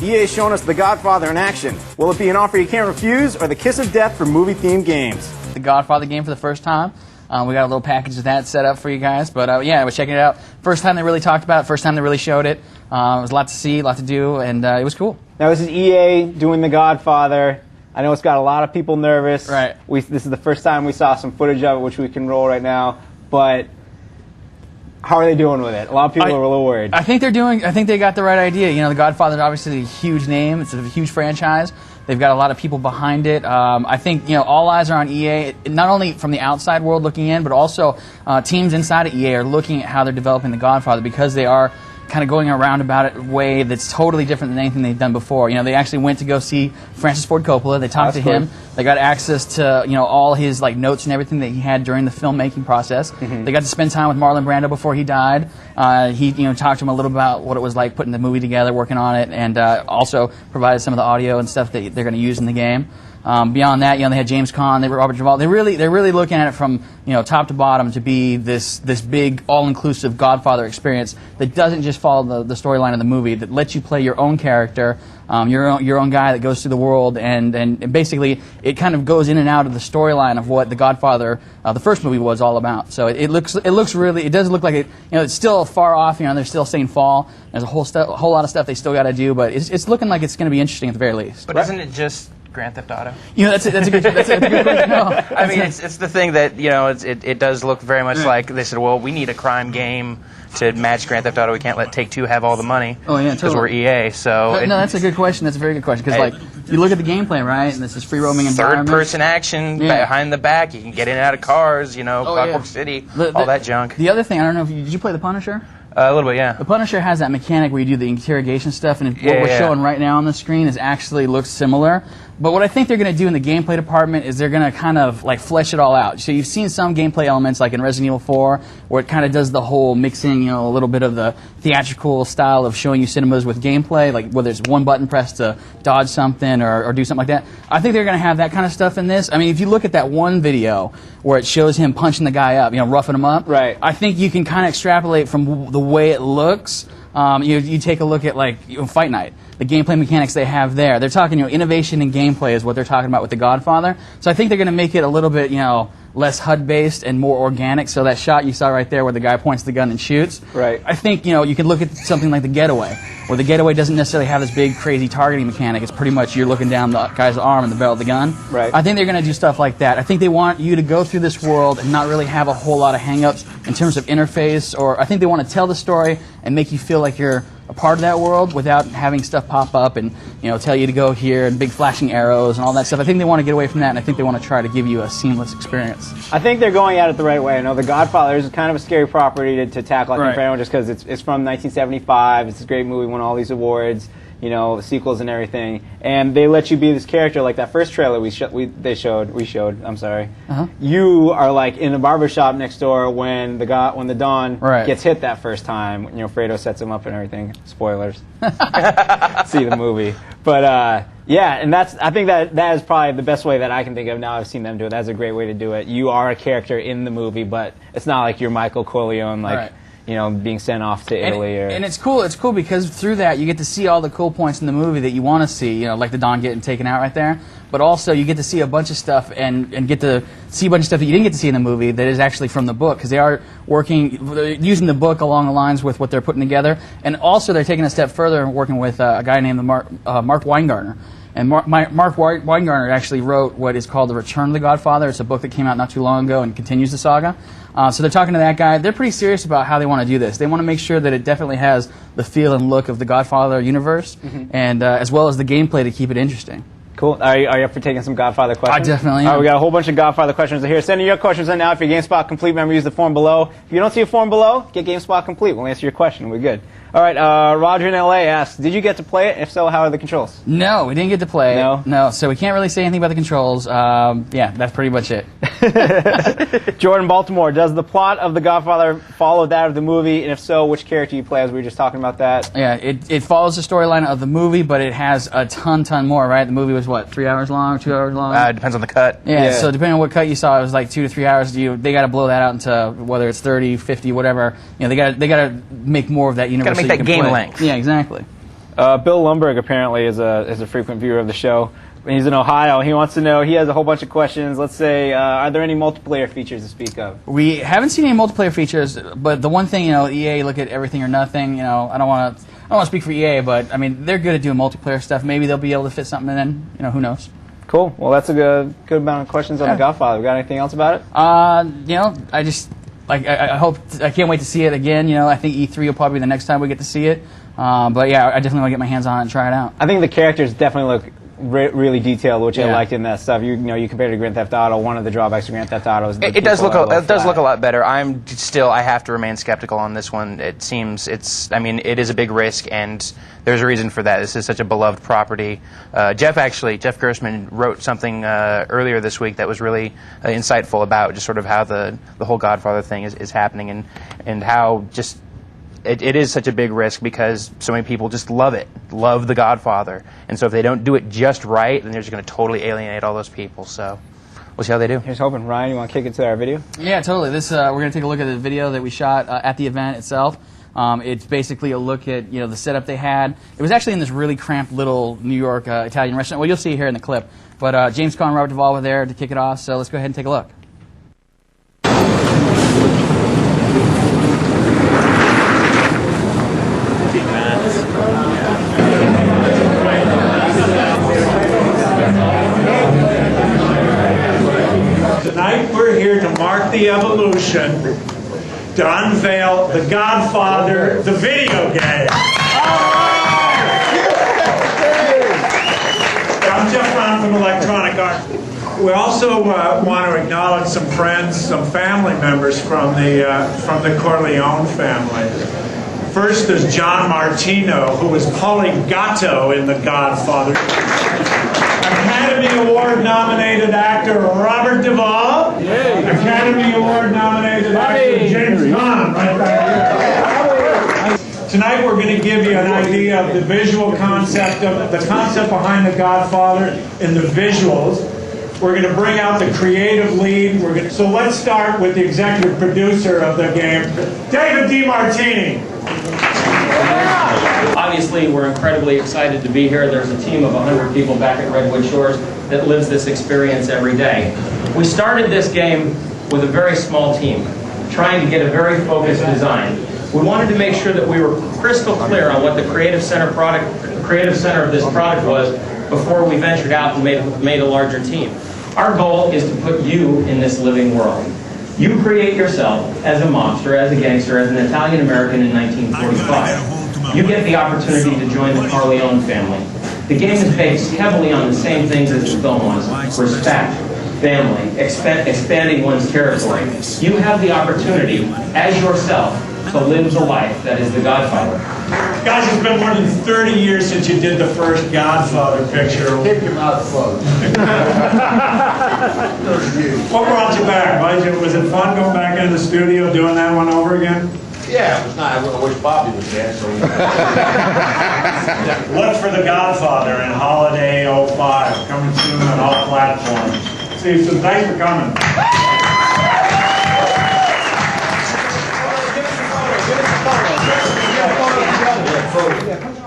EA's shown us The Godfather in action. Will it be an offer you can't refuse, or the kiss of death for movie-themed games? The Godfather game for the first time. We got a little package of that set up for you guys. But yeah, I was checking it out. First time they really talked about it, first time they really showed it. It was a lot to see, a lot to do, and it was cool. Now, this is EA doing The Godfather. I know it's got a lot of people nervous. Right. This is the first time we saw some footage of it, which we can roll right now. But how are they doing with it? A lot of people are a little worried. I think they got the right idea. You know, The Godfather is obviously a huge name. It's a huge franchise. They've got a lot of people behind it. I think, you know, all eyes are on EA, not only from the outside world looking in, but also teams inside of EA are looking at how they're developing The Godfather, because they are kind of going around about it in a way that's totally different than anything they've done before. You know, they actually went to go see Francis Ford Coppola. They talked to him. They got access to, you know, all his like notes and everything that he had during the filmmaking process. They got to spend time with Marlon Brando before he died. He, you know, talked to him a little about what it was like putting the movie together, working on it, and also provided some of the audio and stuff that they're going to use in the game. Beyond that, you know, they had James Caan, they were Robert Duvall. They're really looking at it from, you know, top to bottom to be this big all-inclusive Godfather experience that doesn't just follow the storyline of the movie, that lets you play your own character, your own guy that goes through the world, and basically it kind of goes in and out of the storyline of what The Godfather, the first movie, was all about. So it does look like it. You know, it's still far off. You know, they're still saying fall. There's a whole lot of stuff they still got to do, but it's looking like it's going to be interesting at the very least. But isn't it just Grand Theft Auto? You know, that's a good question. No, I mean, it's the thing that, you know, it does look very much like they said, well, we need a crime game to match Grand Theft Auto. We can't let Take-Two have all the money. Oh yeah, because we're EA. So no, that's a good question. That's a very good question, because like you look at the gameplay, right, and this is free roaming environment. Third-person action behind the back. You can get in and out of cars. You know, Clockwork City, all that junk. The other thing, I don't know if did you play The Punisher? A little bit, yeah. The Punisher has that mechanic where you do the interrogation stuff, and what we're showing right now on the screen looks similar. But what I think they're going to do in the gameplay department is they're going to kind of like flesh it all out. So you've seen some gameplay elements like in Resident Evil 4 where it kind of does the whole mixing, you know, a little bit of the theatrical style of showing you cinemas with gameplay, like whether it's one button press to dodge something or do something like that. I think they're going to have that kind of stuff in this. I mean, if you look at that one video where it shows him punching the guy up, you know, roughing him up, right, I think you can kind of extrapolate from the way it looks. You take a look at like Fight Night, the gameplay mechanics they have there. They're talking, you know, innovation in gameplay is what they're talking about with The Godfather. So I think they're going to make it a little bit, you know, less HUD-based and more organic. So that shot you saw right there where the guy points the gun and shoots, right, I think, you know, you could look at something like The Getaway, where The Getaway doesn't necessarily have this big, crazy targeting mechanic. It's pretty much you're looking down the guy's arm and the barrel of the gun. Right. I think they're going to do stuff like that. I think they want you to go through this world and not really have a whole lot of hang-ups in terms of interface, or I think they want to tell the story and make you feel like you're a part of that world without having stuff pop up and, you know, tell you to go here and big flashing arrows and all that stuff. I think they want to get away from that, and I think they want to try to give you a seamless experience. I think they're going at it the right way. I know The Godfather is kind of a scary property to tackle, I think, for everyone, just because it's from 1975. It's a great movie, won all these awards, you know, the sequels and everything. And they let you be this character, like that first trailer we showed. You are like in a barbershop next door when the Don gets hit that first time. You know, Fredo sets him up and everything. Spoilers. See the movie. But yeah, and I think that is probably the best way that I can think of now. I've seen them do it. That's a great way to do it. You are a character in the movie, but it's not like you're Michael Corleone, like, you know, being sent off to Italy. And it's cool. It's cool because through that you get to see all the cool points in the movie that you want to see. You know, like the Don getting taken out right there. But also you get to see a bunch of stuff and get to see a bunch of stuff that you didn't get to see in the movie that is actually from the book, because they are using the book along the lines with what they're putting together. And also they're taking a step further and working with a guy named Mark Weingartner. And Mark Weingartner actually wrote what is called The Return of the Godfather. It's a book that came out not too long ago and continues the saga. So they're talking to that guy. They're pretty serious about how they want to do this. They want to make sure that it definitely has the feel and look of the Godfather universe, and as well as the gameplay to keep it interesting. Cool. Are you up for taking some Godfather questions? I definitely am. All right, we got a whole bunch of Godfather questions here. Send in your questions in now. If you're GameSpot Complete member, use the form below. If you don't see a form below, get GameSpot Complete. We'll answer your question. We're good. All right, Roger in LA asks, did you get to play it? If so, how are the controls? No, we didn't get to play it. No, so we can't really say anything about the controls. Yeah, that's pretty much it. Jordan Baltimore, does the plot of The Godfather follow that of the movie? And if so, which character you play, as we were just talking about that? Yeah, it follows the storyline of the movie, but it has a ton more, right? The movie was, what, 3 hours long, 2 hours long? It depends on the cut. Yeah, so depending on what cut you saw, it was like 2 to 3 hours. They got to blow that out into whether it's 30, 50, whatever. You know, they got to make more of that universe. Got to make that game length. Yeah, exactly. Bill Lumberg apparently is a frequent viewer of the show. He's in Ohio. He wants to know, he has a whole bunch of questions. Let's say, are there any multiplayer features to speak of? We haven't seen any multiplayer features, but the one thing, EA look at everything or nothing. I don't want to speak for EA, but I mean, they're good at doing multiplayer stuff. Maybe they'll be able to fit something in. Who knows? Cool. Well, that's a good amount of questions on The Godfather. We got anything else about it? I just I can't wait to see it again. I think E3 will probably be the next time we get to see it. But yeah, I definitely want to get my hands on it and try it out. I think the characters definitely look really detailed, which I liked in that stuff. You compared to Grand Theft Auto. One of the drawbacks of Grand Theft Auto is it does look a lot better. I have to remain skeptical on this one. It seems it is a big risk, and there's a reason for that. This is such a beloved property. Jeff Gerstmann wrote something earlier this week that was really insightful about just sort of how the whole Godfather thing is happening, and how just it is such a big risk because so many people just love the Godfather, and so if they don't do it just right, then they're just going to totally alienate all those people. So we'll see how they do. Here's hoping. Ryan, you want to kick it to our video? Yeah, totally. This we're going to take a look at the video that we shot at the event itself. It's basically a look at the setup they had. It was actually in this really cramped little New York Italian restaurant. Well, you'll see it here in the clip. But James Caan and Robert Duvall were there to kick it off. So let's go ahead and take a look. Tonight we're here to mark the evolution, to unveil The Godfather, the video game. I'm Jeff Brown from Electronic Arts. We also want to acknowledge some friends, some family members from the Corleone family. First, there's John Martino, who was Paulie Gatto in The Godfather. Academy Award-nominated actor Robert Duvall. Yay. Academy Award-nominated actor James Caan, right back here. Tonight we're going to give you an idea of the visual concept, of the concept behind The Godfather and the visuals. We're going to bring out the creative lead. So let's start with the executive producer of the game, David DeMartini. Obviously, we're incredibly excited to be here. There's a team of 100 people back at Redwood Shores that lives this experience every day. We started this game with a very small team, trying to get a very focused design. We wanted to make sure that we were crystal clear on what the creative center of this product was before we ventured out and made a larger team. Our goal is to put you in this living world. You create yourself as a mobster, as a gangster, as an Italian-American in 1945. You get the opportunity to join the Corleone family. The game is based heavily on the same things as the film was: respect, family, expanding one's territory. You have the opportunity, as yourself, to live the life that is The Godfather. Guys, it's been more than 30 years since you did the first Godfather picture. Keep your mouth closed. What brought you back? Was it fun going back into the studio doing that one over again? Yeah, it was not. I wish Bobby was there. So Look for The Godfather in Holiday 05, coming soon on all platforms. See you soon. Thanks for coming. Give us a photo.